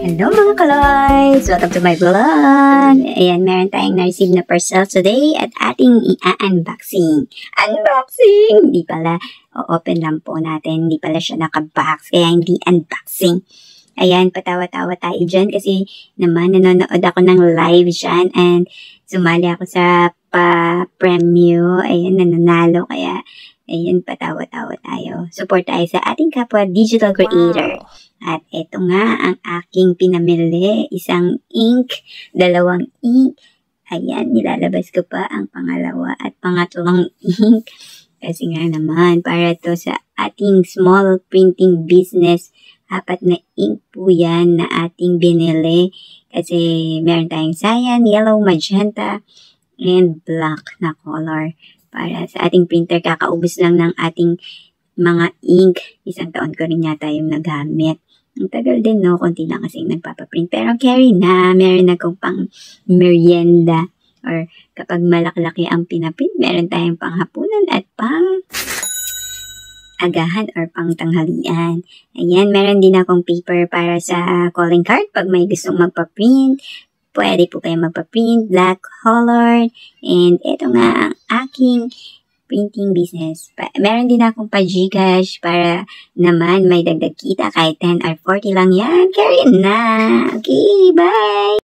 Hello mga kaloys! Welcome to my vlog! Ayan, meron tayong na-receive na parcel today at ating i-unboxing. Unboxing! Hindi pala, o-open lang po natin. Hindi pala siya nakabox, kaya hindi unboxing. Ayan, patawa-tawa tayo dyan kasi naman nanonood ako ng live dyan and sumali ako sa pa-premyo. Ayan, nananalo kaya ayan, patawa-tawa tayo. Support tayo sa ating kapwa digital creator. Wow. At ito nga ang aking pinamili. Isang ink, dalawang ink. Ayan, nilalabas ko pa ang pangalawa at pangatlong ink. Kasi nga naman, para to sa ating small printing business. 4 na ink po yan na ating binili. Kasi meron tayong cyan, yellow, magenta, and black na color. Para sa ating printer, kakaubos lang ng ating mga ink. 1 taon ko rin yata yung nagamit. Ang tagal din, no? Konti lang kasi nagpapaprint. Pero carry na. Meron akong pang merienda. Or kapag malaki-laki ang pinaprint, meron tayong panghapunan at pang agahan or pang tanghalian. Ayan, meron din akong paper para sa calling card pag may gustong magpaprint. Pwede po kayo magpa-print, black color. And ito nga ang aking printing business. Meron din akong pa-Gcash para naman may dagdag kita kahit 10 or 40 lang yan. Carry na! Okay, bye!